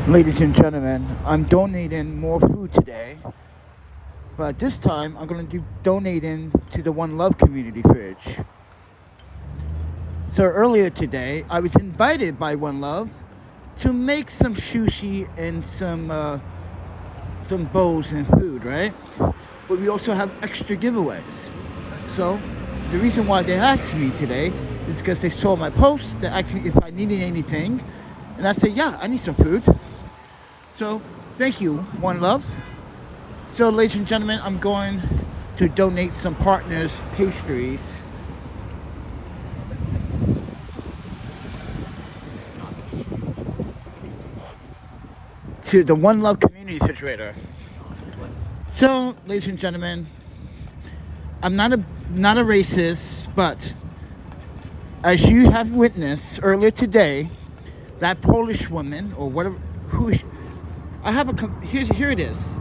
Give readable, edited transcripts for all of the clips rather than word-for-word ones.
Ladies and gentlemen, I'm donating more food today, but this time I'm going to be donating to the One Love community fridge. So earlier today, I was invited by One Love to make some sushi and some bowls and food, right? But we also have extra giveaways. So the reason why they asked me today is because they saw my post. They asked me if I needed anything, and I said, yeah, I need some food. So thank you, One Love. So ladies and gentlemen, I'm going to donate some partners' pastries. To the One Love community refrigerator. So, ladies and gentlemen, I'm not a racist, but as you have witnessed earlier today, that Polish woman or whatever, I have here it is.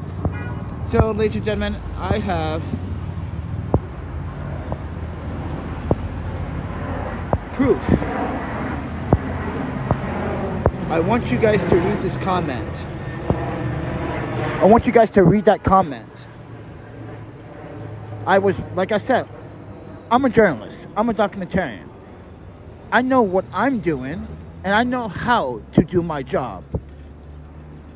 So, ladies and gentlemen, I have proof. I want you guys to read this comment. I want you guys to read that comment. Like I said, I'm a journalist. I'm a documentarian. I know what I'm doing, and I know how to do my job.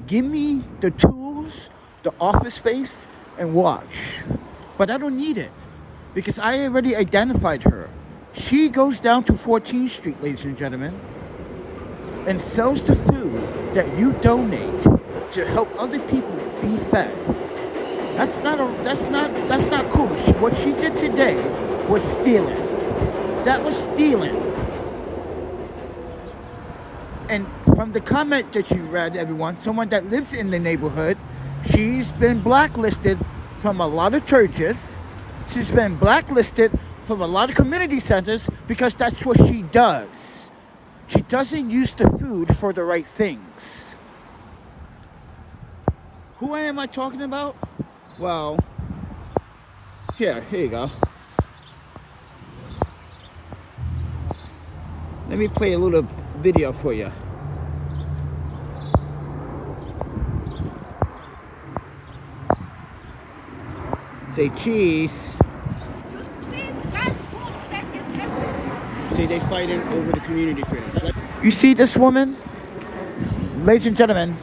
Give me the tools, the office space, and watch. But I don't need it, because I already identified her. She goes down to 14th Street, ladies and gentlemen, and sells the food that you donate to help other people be fed. That's not cool. What she did today was stealing. That was stealing. And from the comment that you read, everyone, someone that lives in the neighborhood, she's been blacklisted from a lot of churches. She's been blacklisted from a lot of community centers because that's what she does. She doesn't use the food for the right things. Who am I talking about? Well, here you go. Let me play a little video for you. Say cheese. See, they fighting over the community fridge. You see this woman? Ladies and gentlemen,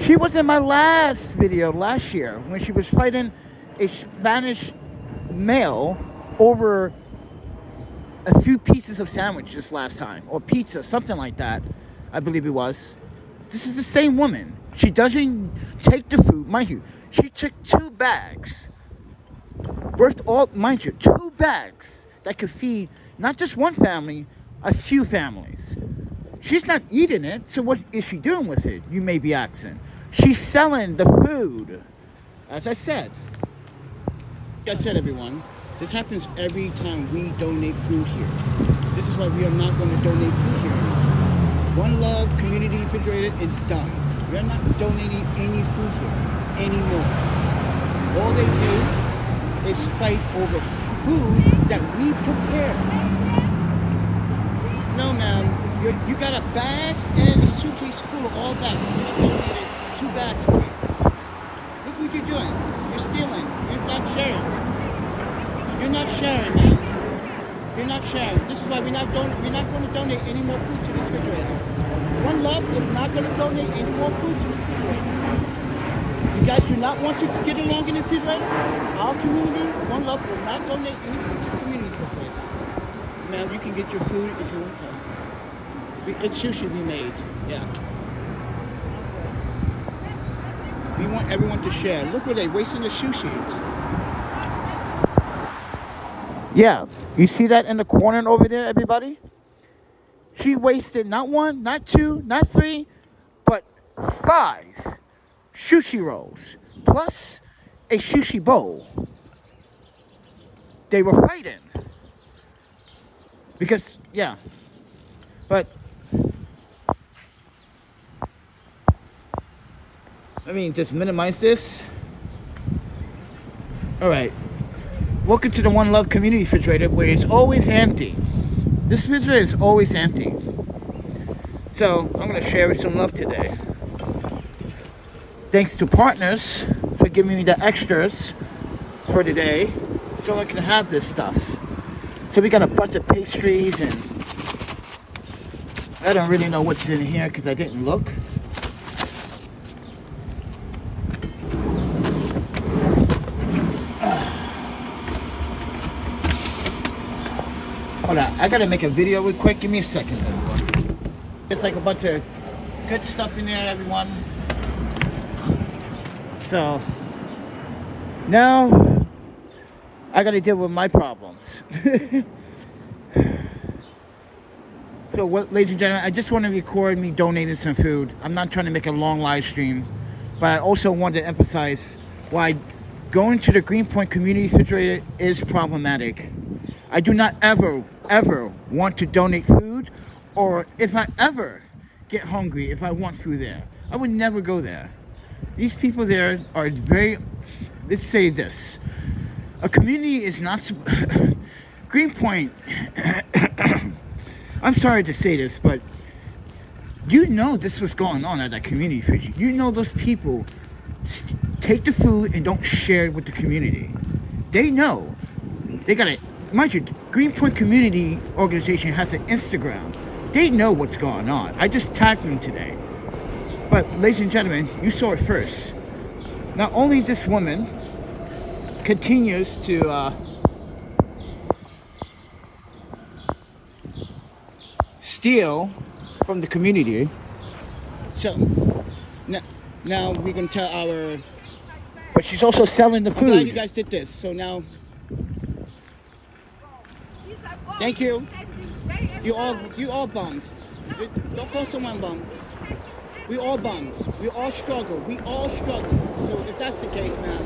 she was in my last video last year when she was fighting a Spanish male over a few pieces of sandwiches last time, or pizza, something like that, I believe it was. This is the same woman. She doesn't take the food, mind you. She took 2 bags, worth all, mind you, 2 bags that could feed not just one family, a few families. She's not eating it, so what is she doing with it? You may be asking. She's selling the food. As I said, everyone, this happens every time we donate food here. This is why we are not going to donate food here anymore. One Love Community Refrigerator is done. We are not donating any food here anymore. All they do is fight over food that we prepare. No, ma'am. You got a bag and a suitcase full of all that. You just donated 2 bags for you. Look what you're doing. You're stealing. You're not sharing. You're not sharing, man. You're not sharing. This is why we're not going to donate any more food to this refrigerator. One Love is not going to donate any more food to this refrigerator. You guys do not want to get along in the refrigerator? Our community, One Love, will not donate any food to the community refrigerator. Ma'am, you can get your food if you want to. It's sushi we made, yeah. We want everyone to share. Look where they're wasting the sushi. Yeah, you see that in the corner over there, everybody? She wasted not 1, not 2, not 3, but 5 sushi rolls, plus a sushi bowl. They were fighting. Because, yeah, but let me just minimize this. All right. Welcome to the One Love Community Refrigerator, where it's always empty. This refrigerator is always empty. So I'm going to share with some love today. Thanks to partners for giving me the extras for today so I can have this stuff. So we got a bunch of pastries, and I don't really know what's in here because I didn't look. Hold on, I gotta make a video real quick. Give me a second, everyone. It's like a bunch of good stuff in there, everyone. So now I gotta deal with my problems. So what, ladies and gentlemen, I just want to record me donating some food. I'm not trying to make a long live stream, but I also want to emphasize why going to the Greenpoint Community Refrigerator is problematic. I do not ever want to donate food, or if I ever get hungry, if I want food there, I would never go there. These people there are very, let's say this, a community is not, Greenpoint, I'm sorry to say this, but you know this was going on at that community fridge. You know those people take the food and don't share it with the community. They know. They got it. Mind you, Greenpoint Community Organization has an Instagram. They know what's going on. I just tagged them today. But ladies and gentlemen, you saw it first. Not only this woman continues to steal from the community. So now we can tell our. But she's also selling the food. I'm glad you guys did this. So now. Thank you. You all bums. Don't call someone bum. We all bums. We all struggle. We all struggle. So if that's the case, man,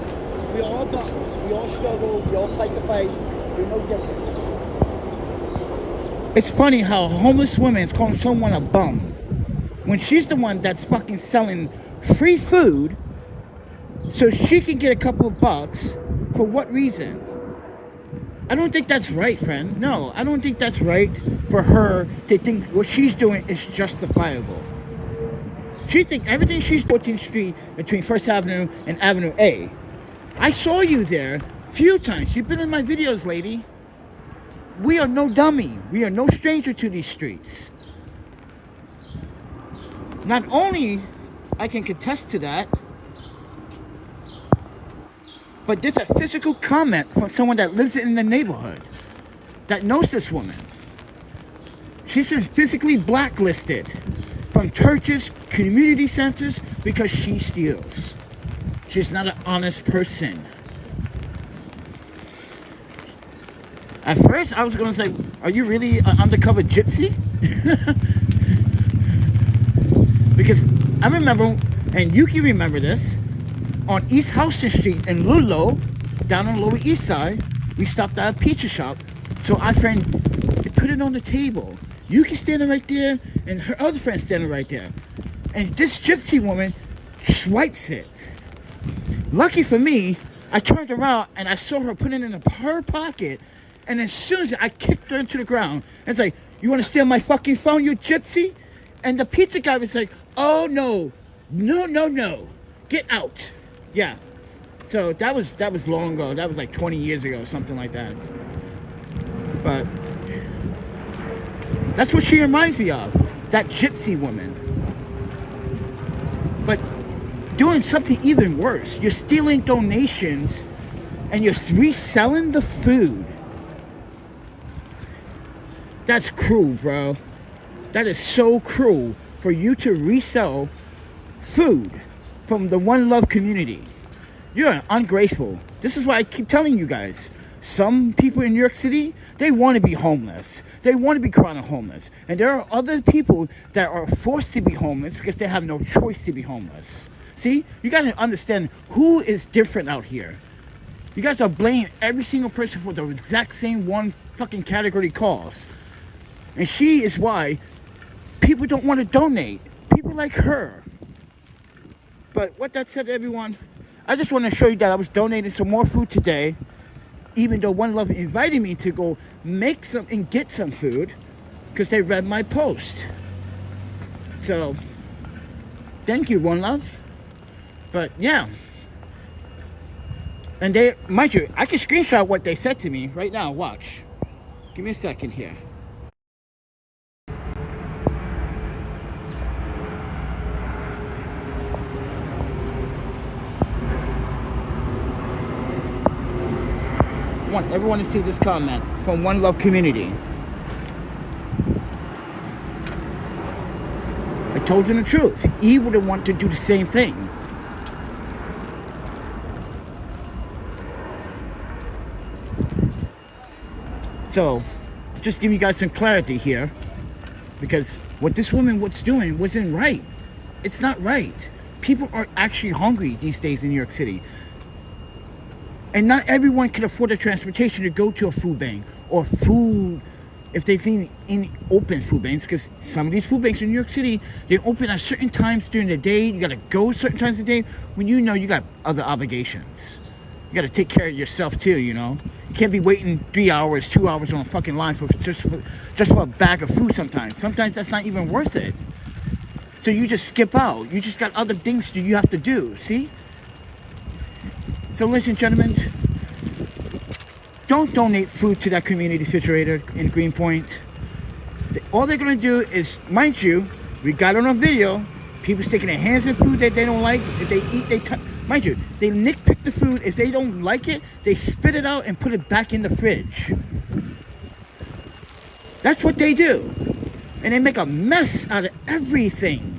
we all bums. We all struggle. We all fight the fight. We're no different. It's funny how a homeless woman is calling someone a bum when she's the one that's fucking selling free food so she can get a couple of bucks. For what reason? I don't think that's right, friend. No, I don't think that's right for her to think what she's doing is justifiable. She thinks everything she's 14th Street between 1st Avenue and Avenue A. I saw you there a few times. You've been in my videos, lady. We are no dummy. We are no stranger to these streets. Not only I can contest to that, but there's a physical comment from someone that lives in the neighborhood that knows this woman. She's been physically blacklisted from churches, community centers, because she steals. She's not an honest person. At first, I was going to say, are you really an undercover gypsy? Because I remember, and you can remember this, on East Houston Street in Lulo, down on the Lower East Side, we stopped at a pizza shop. So our friend put it on the table. Yuki standing right there, and her other friend standing right there. And this gypsy woman swipes it. Lucky for me, I turned around and I saw her put it in her pocket. And as soon as I kicked her into the ground, and it's like, you want to steal my fucking phone, you gypsy? And the pizza guy was like, oh no, no, get out. Yeah. So that was long ago. That was like 20 years ago, something like that. But that's what she reminds me of, that gypsy woman. But doing something even worse, you're stealing donations and you're reselling the food. That's cruel, bro. That is so cruel for you to resell food from the One Love community. You're ungrateful. This is why I keep telling you guys. Some people in New York City, they want to be homeless. They want to be chronic homeless. And there are other people that are forced to be homeless because they have no choice to be homeless. See, you got to understand who is different out here. You guys are blaming every single person for the exact same one fucking category cause. And she is why people don't want to donate. People like her. But with that said, everyone, I just want to show you that I was donating some more food today, even though One Love invited me to go make some and get some food because they read my post. So, thank you, One Love. But yeah. And they, mind you, I can screenshot what they said to me right now. Watch. Give me a second here. I want everyone to see this comment from One Love Community. I told you the truth. He wouldn't want to do the same thing. So, just give you guys some clarity here, because what this woman was doing wasn't right. It's not right. People are actually hungry these days in New York City. And not everyone can afford the transportation to go to a food bank or food, if they've seen any open food banks, because some of these food banks in New York City, they open at certain times during the day. You gotta go certain times of the day when you know you got other obligations. You gotta take care of yourself too, you know. You can't be waiting 3 hours, 2 hours on a fucking line just for a bag of food sometimes. Sometimes that's not even worth it. So you just skip out. You just got other things that you have to do, see? So ladies and gentlemen, don't donate food to that community refrigerator in Greenpoint. All they're gonna do is, mind you, we got it on video, people sticking their hands in food that they don't like. If they eat, mind you, they nitpick the food. If they don't like it, they spit it out and put it back in the fridge. That's what they do. And they make a mess out of everything.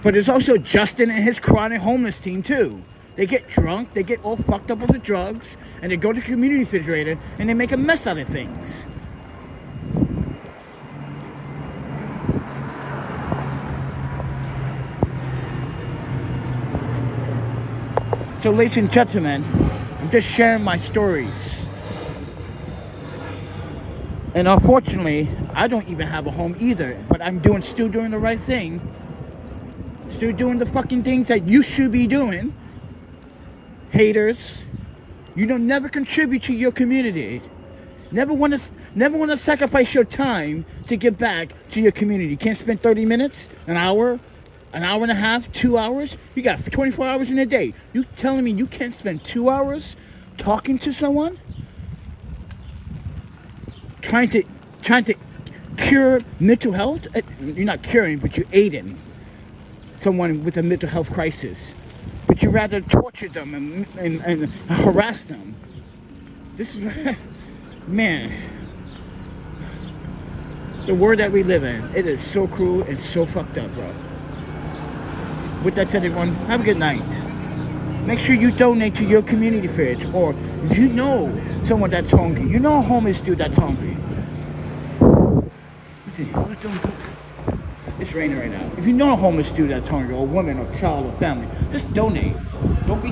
But there's also Justin and his chronic homeless team too. They get drunk, they get all fucked up with the drugs, and they go to the community refrigerator and they make a mess out of things. So ladies and gentlemen, I'm just sharing my stories. And unfortunately, I don't even have a home either, but I'm still doing the right thing. Still doing the fucking things that you should be doing. Haters, you don't never contribute to your community. Never want to sacrifice your time to give back to your community. You can't spend 30 minutes, an hour and a half, 2 hours. You got 24 hours in a day. You telling me you can't spend 2 hours talking to someone? Trying to cure mental health? You're not curing, but you're aiding someone with a mental health crisis. But you rather torture them and harass them. This is, man, the world that we live in, it is so cruel and so fucked up, bro. With that said, everyone, have a good night. Make sure you donate to your community fridge, or if you know someone that's hungry, you know a homeless dude that's hungry. Let's see, what's doing? It's raining right now. If you know a homeless dude that's hungry, or a woman, or child, or family, just donate. Don't be